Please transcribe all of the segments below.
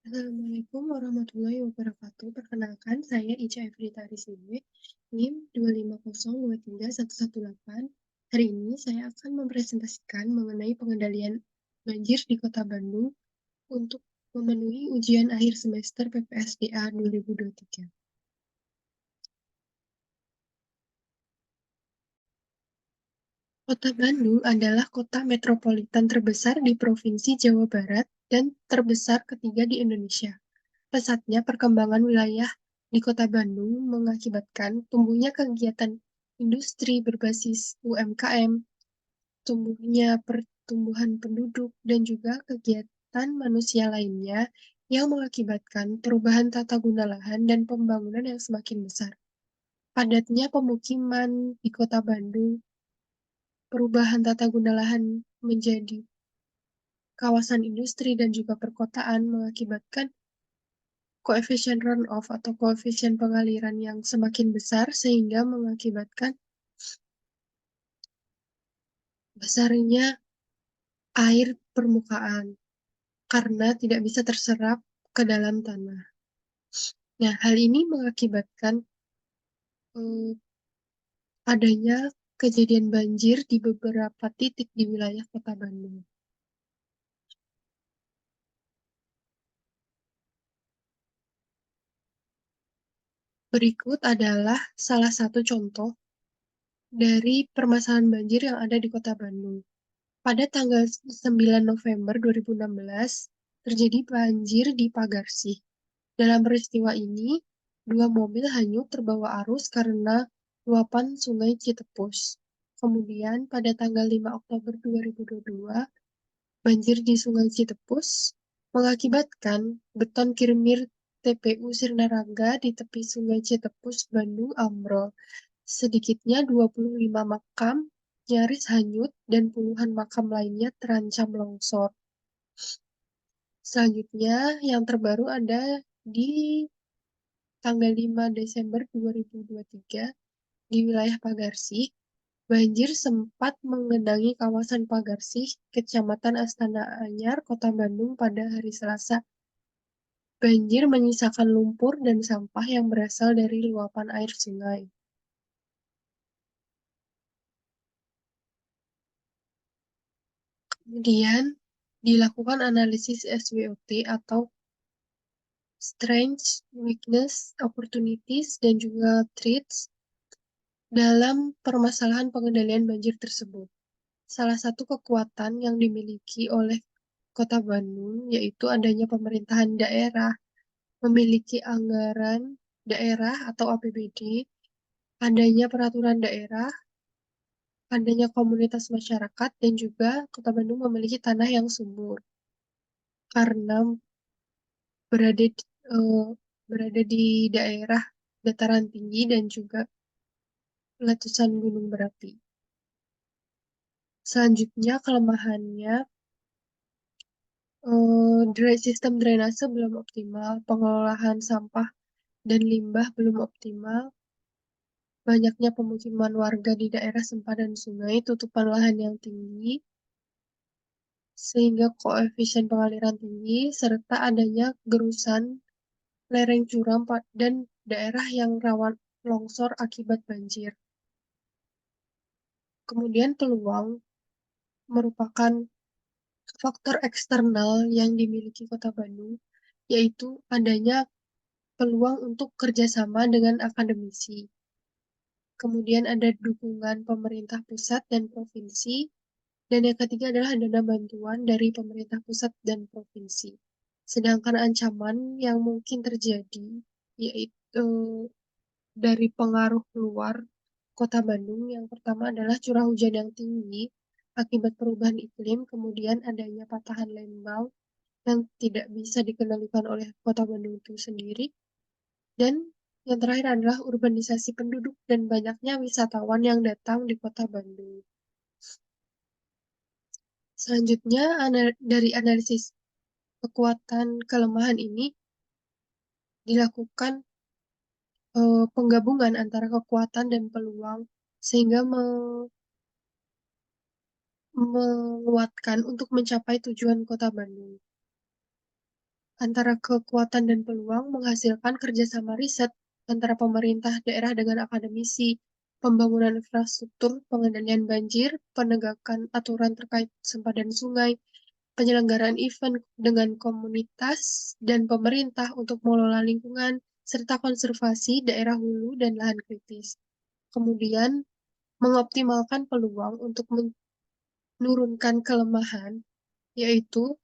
Assalamualaikum warahmatullahi wabarakatuh. Perkenalkan, saya Ica Efrita Arisliwe, NIM 250231118. Hari ini saya akan mempresentasikan mengenai pengendalian banjir di Kota Bandung untuk memenuhi ujian akhir semester PPSDA 2023. Kota Bandung adalah kota metropolitan terbesar di Provinsi Jawa Barat dan terbesar ketiga di Indonesia. Pesatnya perkembangan wilayah di Kota Bandung mengakibatkan tumbuhnya kegiatan industri berbasis UMKM, tumbuhnya pertumbuhan penduduk, dan juga kegiatan manusia lainnya yang mengakibatkan perubahan tata guna lahan dan pembangunan yang semakin besar. Padatnya pemukiman di Kota Bandung, perubahan tata guna lahan menjadi kawasan industri dan juga perkotaan mengakibatkan koefisien runoff atau koefisien pengaliran yang semakin besar sehingga mengakibatkan besarnya air permukaan karena tidak bisa terserap ke dalam tanah. Nah, hal ini mengakibatkan eh, adanya kejadian banjir di beberapa titik di wilayah Kota Bandung. Berikut adalah salah satu contoh dari permasalahan banjir yang ada di Kota Bandung. Pada tanggal 9 November 2016, terjadi banjir di Pagarsih. Dalam peristiwa ini, dua mobil hanyut terbawa arus karena luapan Sungai Citepus. Kemudian, pada tanggal 5 Oktober 2022, banjir di Sungai Citepus mengakibatkan beton kirmir TPU Sirnaraga di tepi Sungai Citepus, Bandung ambrol. Sedikitnya 25 makam nyaris hanyut dan puluhan makam lainnya terancam longsor. Selanjutnya, yang terbaru ada di tanggal 5 Desember 2023 di wilayah Pagarsih, banjir sempat mengenangi kawasan Pagarsih, Kecamatan Astana Anyar, Kota Bandung pada hari Selasa. Banjir menyisakan lumpur dan sampah yang berasal dari luapan air sungai. Kemudian dilakukan analisis SWOT atau Strengths, Weakness, Opportunities, dan juga Threats dalam permasalahan pengendalian banjir tersebut. Salah satu kekuatan yang dimiliki oleh Kota Bandung yaitu adanya pemerintahan daerah, memiliki anggaran daerah atau APBD, adanya peraturan daerah, adanya komunitas masyarakat, dan juga Kota Bandung memiliki tanah yang subur karena berada di, eh, berada di daerah dataran tinggi dan juga letusan gunung berapi. Selanjutnya kelemahannya sistem drainase belum optimal, pengelolaan sampah dan limbah belum optimal, banyaknya pemukiman warga di daerah sempadan sungai, tutupan lahan yang tinggi, sehingga koefisien pengaliran tinggi, serta adanya gerusan, lereng curam, dan daerah yang rawan longsor akibat banjir. Kemudian peluang merupakan faktor eksternal yang dimiliki Kota Bandung, yaitu adanya peluang untuk kerjasama dengan akademisi. Kemudian ada dukungan pemerintah pusat dan provinsi. Dan yang ketiga adalah dana bantuan dari pemerintah pusat dan provinsi. Sedangkan ancaman yang mungkin terjadi yaitu dari pengaruh luar Kota Bandung. Yang pertama adalah curah hujan yang tinggi akibat perubahan iklim, kemudian adanya patahan lembang yang tidak bisa dikendalikan oleh Kota Bandung itu sendiri, dan yang terakhir adalah urbanisasi penduduk dan banyaknya wisatawan yang datang di Kota Bandung. Selanjutnya, dari analisis kekuatan kelemahan ini dilakukan penggabungan antara kekuatan dan peluang sehingga menguatkan untuk mencapai tujuan Kota Bandung. Antara kekuatan dan peluang menghasilkan kerjasama riset antara pemerintah daerah dengan akademisi, pembangunan infrastruktur, pengendalian banjir, penegakan aturan terkait sempadan sungai, penyelenggaraan event dengan komunitas dan pemerintah untuk mengelola lingkungan, serta konservasi daerah hulu dan lahan kritis. Kemudian, mengoptimalkan peluang untuk menurunkan kelemahan, yaitu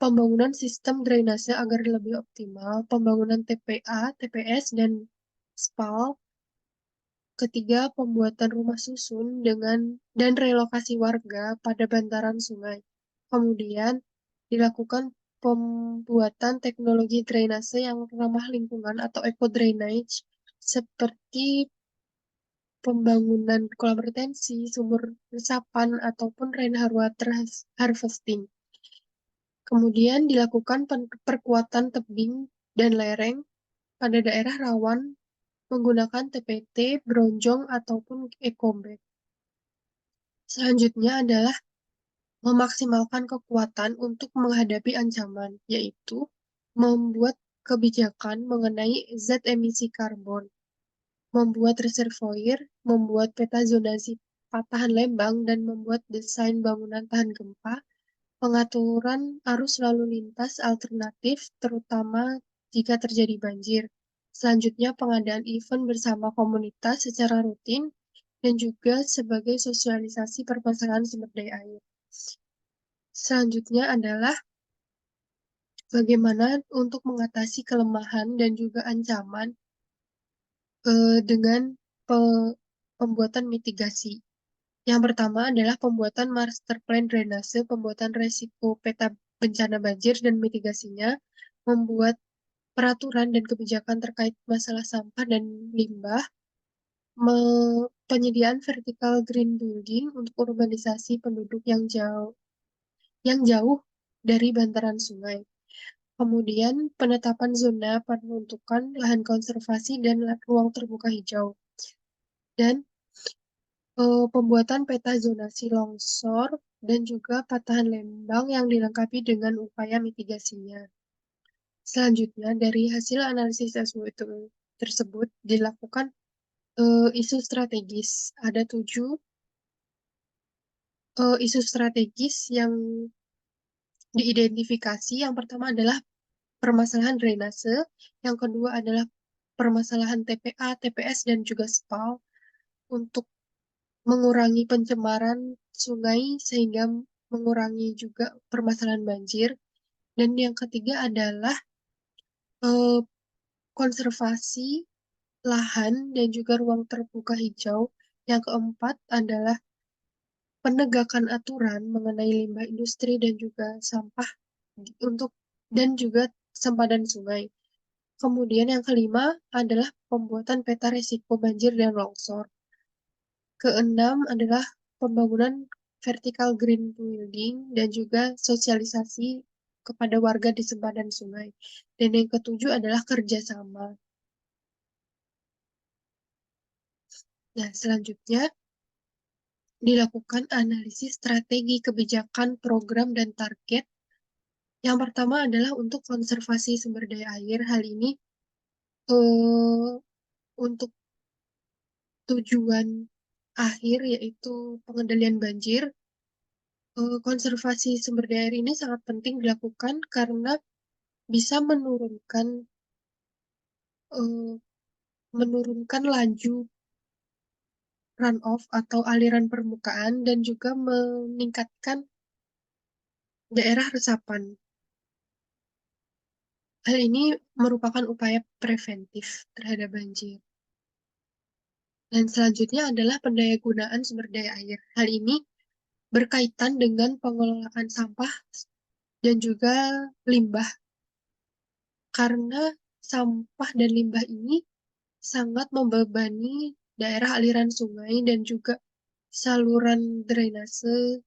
pembangunan sistem drainase agar lebih optimal, pembangunan TPA, TPS, dan SPAL. Ketiga, pembuatan rumah susun dan relokasi warga pada bantaran sungai. Kemudian, dilakukan pembuatan teknologi drainase yang ramah lingkungan atau eco-drainage seperti pembangunan kolam retensi, sumur resapan, ataupun rainwater harvesting. Kemudian dilakukan perkuatan tebing dan lereng pada daerah rawan menggunakan TPT, bronjong, ataupun ecobank. Selanjutnya adalah memaksimalkan kekuatan untuk menghadapi ancaman, yaitu membuat kebijakan mengenai zat emisi karbon, membuat reservoir, membuat peta zonasi patahan lembang, dan membuat desain bangunan tahan gempa, pengaturan arus lalu lintas alternatif, terutama jika terjadi banjir. Selanjutnya, pengadaan event bersama komunitas secara rutin, dan juga sebagai sosialisasi permasalahan sumber daya air. Selanjutnya adalah bagaimana untuk mengatasi kelemahan dan juga ancaman dengan pembuatan mitigasi. Yang pertama adalah pembuatan master plan drainase, pembuatan resiko peta bencana banjir dan mitigasinya, membuat peraturan dan kebijakan terkait masalah sampah dan limbah, penyediaan vertical green building untuk urbanisasi penduduk yang jauh dari bantaran sungai. Kemudian penetapan zona peruntukan lahan konservasi dan ruang terbuka hijau. Dan pembuatan peta zonasi longsor dan juga patahan lembang yang dilengkapi dengan upaya mitigasinya. Selanjutnya, dari hasil analisis SWOT tersebut dilakukan isu strategis. Ada 7 isu strategis yang diidentifikasi. Yang pertama adalah permasalahan drainase, yang kedua adalah permasalahan TPA, TPS, dan juga SPAL untuk mengurangi pencemaran sungai sehingga mengurangi juga permasalahan banjir. Dan yang ketiga adalah eh, konservasi lahan dan juga ruang terbuka hijau. Yang keempat adalah penegakan aturan mengenai limbah industri dan juga sampah untuk dan juga sempadan sungai. Kemudian yang kelima adalah pembuatan peta risiko banjir dan longsor. Keenam adalah pembangunan vertical green building dan juga sosialisasi kepada warga di sempadan sungai. Dan yang ketujuh adalah kerjasama. Nah, selanjutnya dilakukan analisis strategi kebijakan, program, dan target. Yang pertama adalah untuk konservasi sumber daya air. Hal ini eh, untuk tujuan akhir yaitu pengendalian banjir. Konservasi sumber daya air ini sangat penting dilakukan karena bisa eh, menurunkan laju runoff atau aliran permukaan dan juga meningkatkan daerah resapan. Hal ini merupakan upaya preventif terhadap banjir. Dan selanjutnya adalah pendayagunaan sumber daya air. Hal ini berkaitan dengan pengelolaan sampah dan juga limbah. Karena sampah dan limbah ini sangat membebani daerah aliran sungai dan juga saluran drainase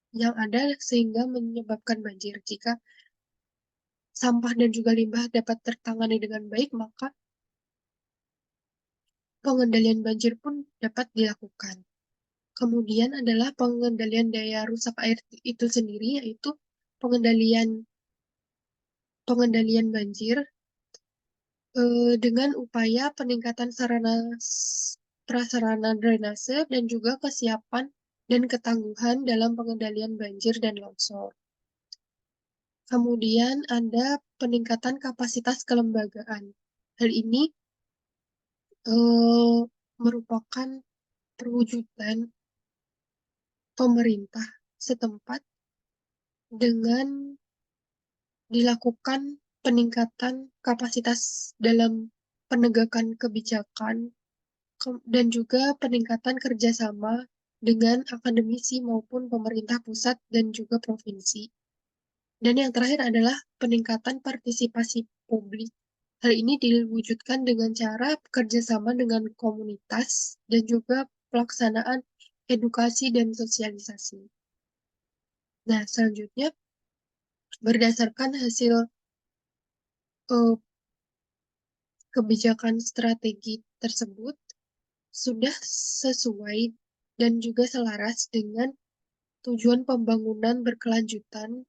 yang ada sehingga menyebabkan banjir. Jika sampah dan juga limbah dapat tertangani dengan baik, maka pengendalian banjir pun dapat dilakukan. Kemudian adalah pengendalian daya rusak air itu sendiri, yaitu pengendalian pengendalian banjir dengan upaya peningkatan prasarana drainase dan juga kesiapan dan ketangguhan dalam pengendalian banjir dan longsor. Kemudian ada peningkatan kapasitas kelembagaan. Hal ini eh, merupakan perwujudan pemerintah setempat dengan dilakukan peningkatan kapasitas dalam penegakan kebijakan dan juga peningkatan kerjasama dengan akademisi maupun pemerintah pusat dan juga provinsi. Dan yang terakhir adalah peningkatan partisipasi publik. Hal ini diwujudkan dengan cara kerjasama dengan komunitas dan juga pelaksanaan edukasi dan sosialisasi. Nah, selanjutnya berdasarkan hasil uh, kebijakan strategi tersebut sudah sesuai dan juga selaras dengan tujuan pembangunan berkelanjutan.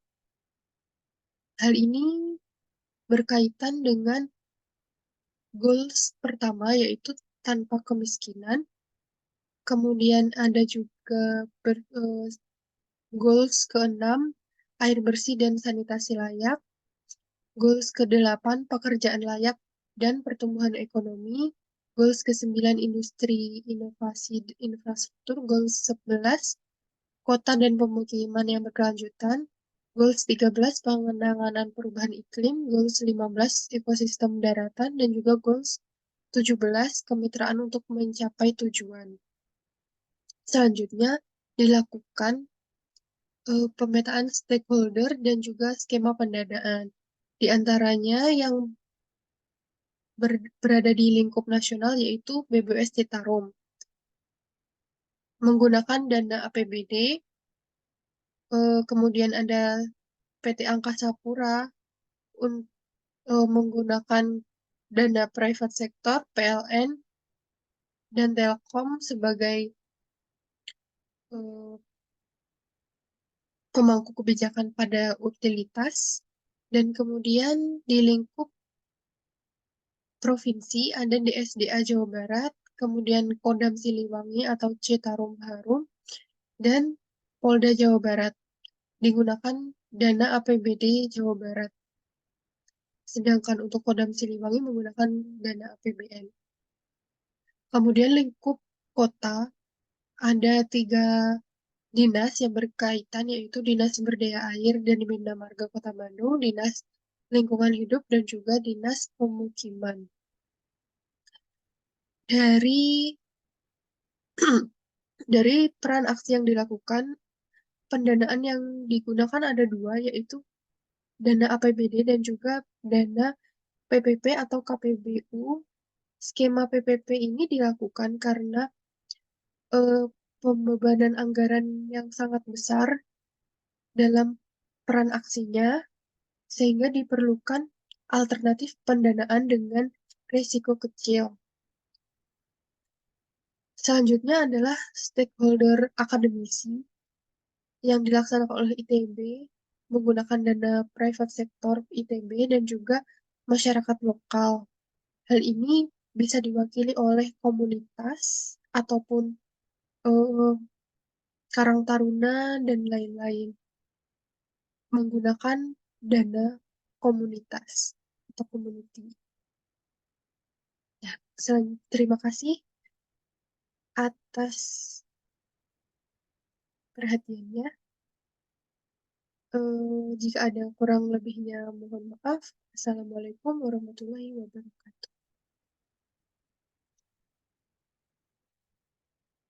Hal ini berkaitan dengan goals pertama yaitu tanpa kemiskinan. Kemudian ada juga goals keenam air bersih dan sanitasi layak. Goals ke-8 pekerjaan layak dan pertumbuhan ekonomi. Goals ke-9 industri inovasi infrastruktur. Goals 11 kota dan pemukiman yang berkelanjutan. Goals 13 penanganan perubahan iklim. Goals 15 ekosistem daratan dan juga goals 17 kemitraan untuk mencapai tujuan. Selanjutnya dilakukan pemetaan stakeholder dan juga skema pendanaan. Di antaranya yang berada di lingkup nasional yaitu BBS Citarum. Menggunakan dana APBD, kemudian ada PT Angkasa Pura menggunakan dana private sector, PLN, dan Telkom sebagai eh, pemangku kebijakan pada utilitas, dan kemudian di lingkup provinsi ada DSDA Jawa Barat, kemudian Kodam Siliwangi atau Citarum Harum, dan Polda Jawa Barat. Digunakan dana APBD Jawa Barat. Sedangkan untuk Kodam Siliwangi menggunakan dana APBN. Kemudian lingkup kota ada 3 dinas yang berkaitan yaitu Dinas Sumber Air dan Bina Marga Kota Bandung, Dinas Lingkungan Hidup, dan juga Dinas Pemukiman. Dari dari peran aksi yang dilakukan, pendanaan yang digunakan ada 2, yaitu dana APBD dan juga dana PPP atau KPBU. Skema PPP ini dilakukan karena eh, pembebanan anggaran yang sangat besar dalam peran aksinya, sehingga diperlukan alternatif pendanaan dengan risiko kecil. Selanjutnya adalah stakeholder akademisi yang dilaksanakan oleh ITB menggunakan dana private sector ITB dan juga masyarakat lokal. Hal ini bisa diwakili oleh komunitas ataupun eh, Karang Taruna dan lain-lain menggunakan dana komunitas atau community. Ya, terima kasih atas perhatiannya. Jika ada kurang lebihnya mohon maaf. Assalamualaikum warahmatullahi wabarakatuh.